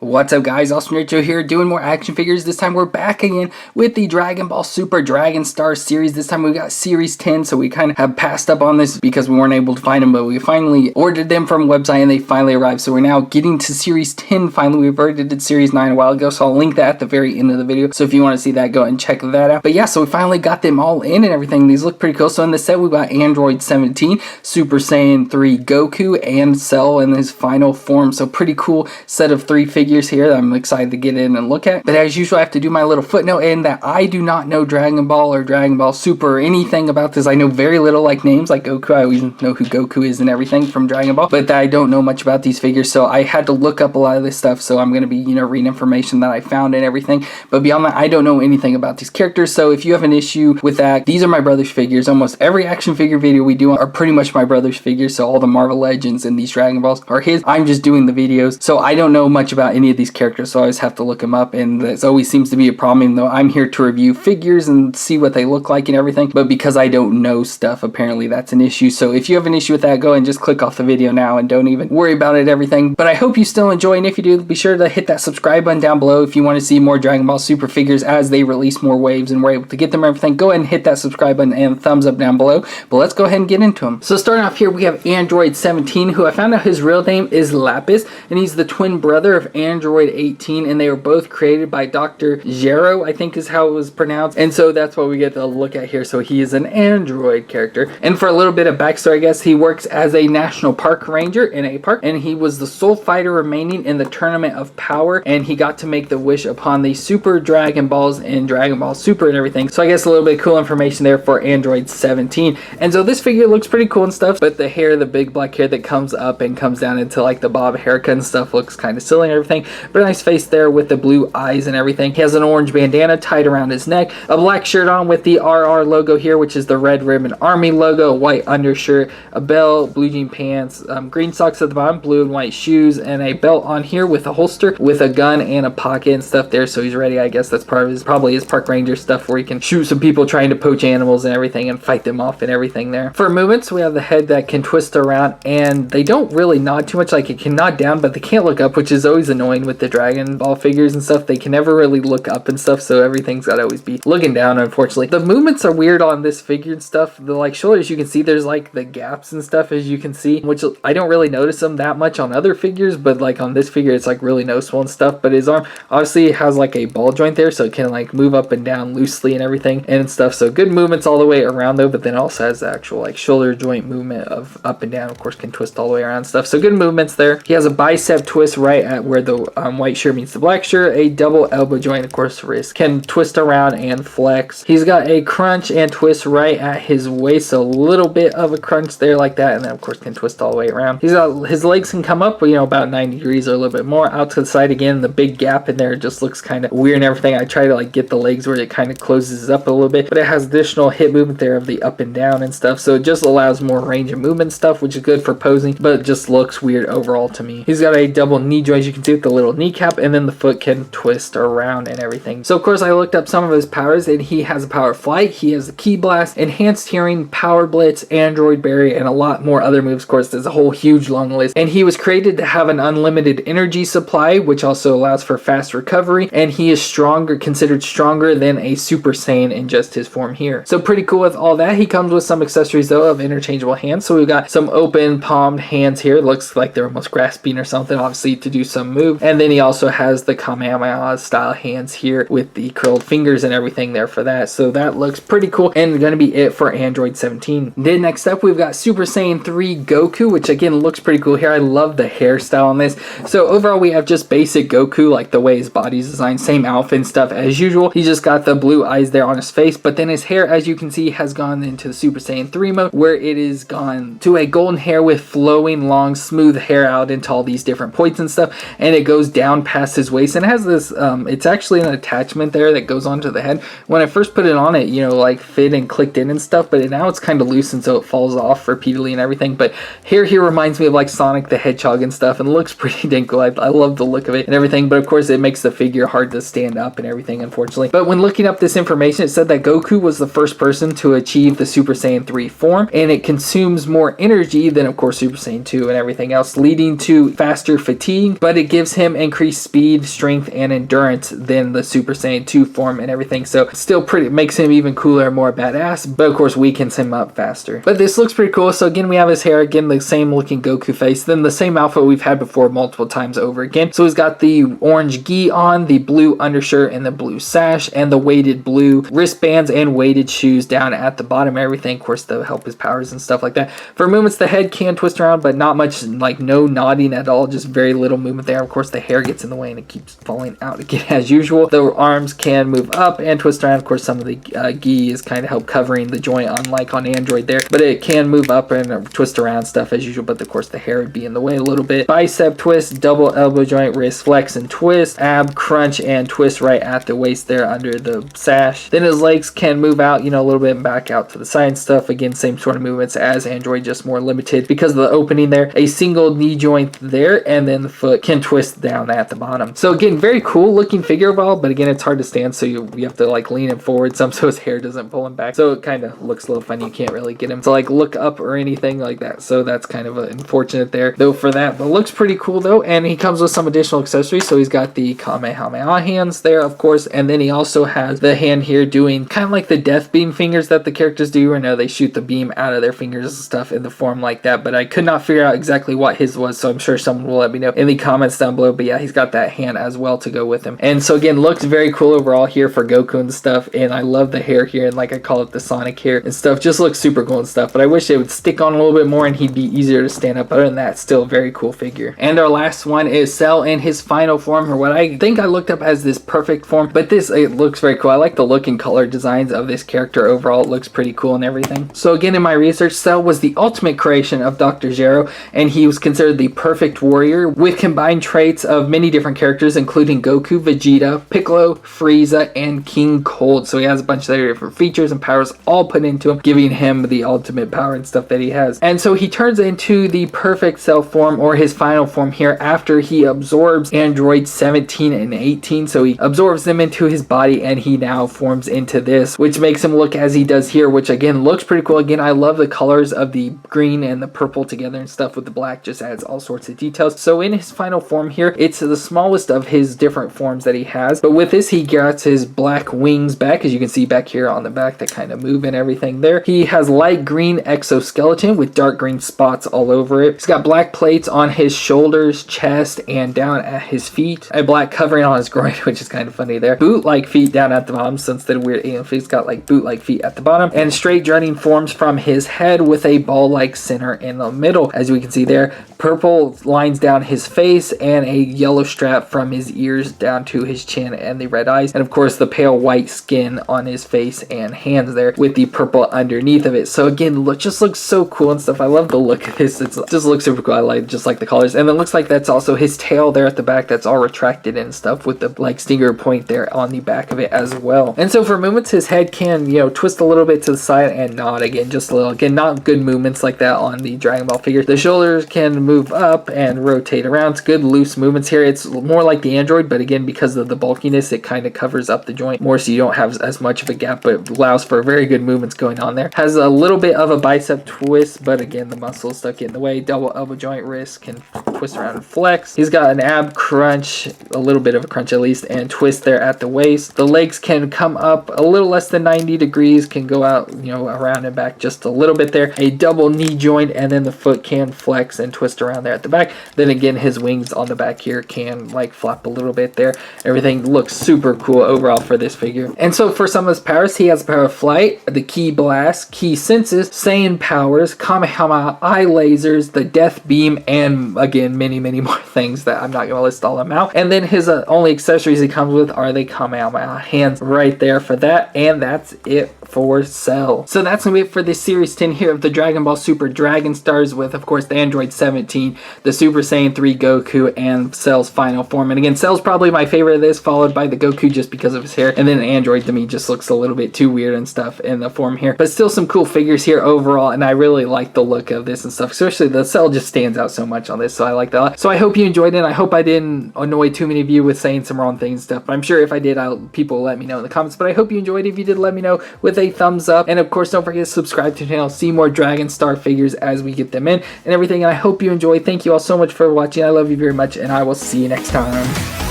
What's up guys, FallenRedZeo here doing more action figures. This time we're back again with the Dragon Ball Super Dragon Star series. This time we got series 10, so we kind of have passed up on this because we weren't able to find them, but we finally ordered them from a website and they finally arrived. So we're now getting to series 10 finally. We've already did series 9 a while ago, so I'll link that at the very end of the video. So if you want to see that, go ahead and check that out. But yeah, so we finally got them all in and everything. These look pretty cool. So in the set we got Android 17, Super Saiyan 3 Goku, and Cell in his final form. So pretty cool set of 3 figures here that I'm excited to get in and look at. But as usual, I have to do my little footnote in that I do not know Dragon Ball or Dragon Ball Super or anything about this. I know very little, like names like Goku. I always know who Goku is and everything from Dragon Ball, but I don't know much about these figures, so I had to look up a lot of this stuff. So I'm going to be, reading information that I found and everything. But beyond that, I don't know anything about these characters. So if you have an issue with that, these are my brother's figures. Almost every action figure video we do are pretty much my brother's figures. So all the Marvel Legends and these Dragon Balls are his. I'm just doing the videos, so I don't know much about any of these characters, so I always have to look them up, and that always seems to be a problem, even though I'm here to review figures and see what they look like and everything. But because I don't know stuff, apparently that's an issue. So if you have an issue with that, go ahead and just click off the video now and don't even worry about it, everything. But I hope you still enjoy, and if you do, be sure to hit that subscribe button down below if you want to see more Dragon Ball Super figures as they release more waves and we're able to get them and everything. Go ahead and hit that subscribe button and thumbs up down below. But let's go ahead and get into them. So starting off here, we have Android 17, who I found out his real name is Lapis, and he's the twin brother of Android 18, and they were both created by Dr. Gero, I think is how it was pronounced. And so that's what we get to look at here. So he is an android character. And for a little bit of backstory, I guess, he works as a national park ranger in a park, and he was the sole fighter remaining in the Tournament of Power, and he got to make the wish upon the Super Dragon Balls in Dragon Ball Super and everything. So I guess a little bit of cool information there for Android 17. And so this figure looks pretty cool and stuff, but the hair, the big black hair that comes up and comes down into like the bob haircut and stuff, looks kind of silly and everything. But a nice face there with the blue eyes and everything. He has an orange bandana tied around his neck, a black shirt on with the RR logo here, which is the Red Ribbon Army logo, a white undershirt, a belt, blue jean pants, green socks at the bottom, blue and white shoes, and a belt on here with a holster with a gun and a pocket and stuff there. So he's ready. I guess that's part of his, probably his park ranger stuff, where he can shoot some people trying to poach animals and everything and fight them off and everything there. For movements, we have the head that can twist around, and they don't really nod too much. Like, it can nod down, but they can't look up, which is always annoying with the Dragon Ball figures and stuff. They can never really look up and stuff, so everything's got to always be looking down, unfortunately. The movements are weird on this figure and stuff. The like shoulders, you can see there's like the gaps and stuff, as you can see, which I don't really notice them that much on other figures, but like on this figure it's like really noticeable and stuff. But his arm obviously has like a ball joint there, so it can like move up and down loosely and everything and stuff. So good movements all the way around though, but then also has the actual like shoulder joint movement of up and down. Of course, can twist all the way around and stuff, so good movements there. He has a bicep twist right at where the white shirt meets the black shirt, a double elbow joint, of course, wrist can twist around and flex. He's got a crunch and twist right at his waist, so a little bit of a crunch there like that, and then of course can twist all the way around. He's got his legs can come up, about 90 degrees or a little bit more out to the side. Again, the big gap in there just looks kind of weird and everything. I try to like get the legs where it kind of closes up a little bit, but it has additional hip movement there of the up and down and stuff, so it just allows more range of movement stuff, which is good for posing, but it just looks weird overall to me. He's got a double knee joint, as you can see, with the little kneecap, and then the foot can twist around and everything. So of course I looked up some of his powers, and he has a power of flight, he has a key blast, enhanced hearing, power blitz, android barrier, and a lot more other moves. Of course, there's a whole huge long list, and he was created to have an unlimited energy supply, which also allows for fast recovery, and he is stronger, considered stronger than a Super Saiyan in just his form here. So pretty cool with all that. He comes with some accessories though of interchangeable hands, so we've got some open palmed hands here. It looks like they're almost grasping or something, obviously to do some move, and then he also has the Kamehameha style hands here with the curled fingers and everything there for that. So that looks pretty cool, and going to be it for Android 17. Then next up we've got Super Saiyan 3 Goku, which again looks pretty cool here. I love the hairstyle on this. So overall we have just basic Goku, like the way his body's designed, same outfit and stuff as usual. He just got the blue eyes there on his face, but then his hair, as you can see, has gone into the Super Saiyan 3 mode, where it is gone to a golden hair with flowing long smooth hair out into all these different points and stuff, and it goes down past his waist, and it has this it's actually an attachment there that goes onto the head. When I first put it on, it like fit and clicked in and stuff, but now it's kind of loose, and so it falls off repeatedly and everything. But here reminds me of like Sonic the Hedgehog and stuff, and looks pretty dang cool. I love the look of it and everything, but of course it makes the figure hard to stand up and everything, unfortunately. But when looking up this information, it said that Goku was the first person to achieve the Super Saiyan 3 form, and it consumes more energy than of course Super Saiyan 2 and everything else, leading to faster fatigue, but it gives gives him increased speed, strength, and endurance than the Super Saiyan 2 form and everything. So still pretty, makes him even cooler, more badass, but of course weakens him up faster. But this looks pretty cool. So again, we have his hair, again, the same looking Goku face, then the same outfit we've had before multiple times over again. So he's got the orange gi on, the blue undershirt and the blue sash, and the weighted blue wristbands and weighted shoes down at the bottom, everything, of course, to help his powers and stuff like that. For movements, the head can twist around, but not much, like no nodding at all, just very little movement there. Of course, the hair gets in the way and it keeps falling out again as usual. The arms can move up and twist around. Of course, some of the gi is kind of help covering the joint, unlike on Android there, but it can move up and twist around stuff as usual, but of course the hair would be in the way a little bit. Bicep twist, double elbow joint, wrist flex and twist, ab crunch and twist right at the waist there under the sash. Then his legs can move out, you know, a little bit and back out to the side and stuff. Again, same sort of movements as Android, just more limited because of the opening there. A single knee joint there, and then the foot can twist down at the bottom. So again, very cool looking figure overall, but again, it's hard to stand, so you have to like lean it forward some so his hair doesn't pull him back. So it kind of looks a little funny. You can't really get him to like look up or anything like that. So that's kind of unfortunate there though for that, but looks pretty cool though. And he comes with some additional accessories. So he's got the Kamehameha hands there, of course, and then he also has the hand here doing kind of like the death beam fingers that the characters do, or no, they shoot the beam out of their fingers and stuff in the form like that, but I could not figure out exactly what his was, so I'm sure someone will let me know in the comments down below. But yeah, he's got that hand as well to go with him. And so again, looks very cool overall here for Goku and stuff, and I love the hair here, and like I call it the Sonic hair and stuff, just looks super cool and stuff, but I wish it would stick on a little bit more and he'd be easier to stand up. Other than that, still a very cool figure. And our last one is Cell in his final form, or what I think I looked up as this perfect form, but this, it looks very cool. I like the look and color designs of this character overall. It looks pretty cool and everything. So again, in my research, Cell was the ultimate creation of Dr. Zero, and he was considered the perfect warrior with combined traits of many different characters, including Goku, Vegeta, Piccolo, Frieza, and King Cold. So he has a bunch of different features and powers all put into him, giving him the ultimate power and stuff that he has. And so he turns into the perfect Cell form, or his final form here, after he absorbs Android 17 and 18. So he absorbs them into his body, and he now forms into this, which makes him look as he does here, which again looks pretty cool. Again, I love the colors of the green and the purple together and stuff with the black, just adds all sorts of details. So in his final form here, it's the smallest of his different forms that he has, but with this he gets his black wings back, as you can see back here on the back that kind of move and everything there. He has light green exoskeleton with dark green spots all over it. He's got black plates on his shoulders, chest, and down at his feet. A black covering on his groin, which is kind of funny there. Boot-like feet down at the bottom, since the weird alien feet's got like boot-like feet at the bottom, and straight jutting forms from his head with a ball-like center in the middle, as we can see there. Purple lines down his face, and a yellow strap from his ears down to his chin and the red eyes, and of course the pale white skin on his face and hands there with the purple underneath of it. So again, just looks so cool and stuff. I love the look of this. It just looks super cool. I like just like the colors, and it looks like that's also his tail there at the back, that's all retracted and stuff with the like stinger point there on the back of it as well. And so for movements, his head can, you know, twist a little bit to the side and nod again, just a little. Again, not good movements like that on the Dragon Ball figures. The shoulders can move up and rotate around. It's good loose movements here. It's more like the Android, but again, because of the bulkiness, it kind of covers up the joint more, so you don't have as much of a gap, but allows for very good movements going on there. Has a little bit of a bicep twist, but again, the muscles stuck in the way. Double elbow joint, wrist can twist around and flex. He's got an ab crunch, a little bit of a crunch at least, and twist there at the waist. The legs can come up a little less than 90 degrees, can go out, you know, around and back just a little bit there. A double knee joint, and then the foot can flex and twist around there at the back. Then again, his wings on the back here can like flap a little bit there. Everything looks super cool overall for this figure. And so for some of his powers, he has the power of flight, the Ki Blast, Ki Senses, Saiyan powers, Kamehameha eye lasers, the death beam, and again, many more things that I'm not going to list all of them out. And then his only accessories he comes with are the Kamehameha hands right there for that. And that's it for Cell. So that's going to be it for this Series 10 here of the Dragon Ball Super Dragon Stars, with of course the Android 17, the Super Saiyan 3 Goku, and Cell's final form. And again, Cell's probably my favorite of this, followed by the Goku just because of his hair, and then Android to me just looks a little bit too weird and stuff in the form here, but still some cool figures here overall, and I really like the look of this and stuff, especially the Cell just stands out so much on this, so I like that a lot. So I hope you enjoyed it. I hope I didn't annoy too many of you with saying some wrong things and stuff, but I'm sure if I did, people will let me know in the comments. But I hope you enjoyed. If you did, let me know with a thumbs up, and of course don't forget to subscribe to the channel, see more Dragon Star figures as we get them in and everything. And I hope you enjoy. Thank you all so much for watching. I love you very much, and I will see you next time.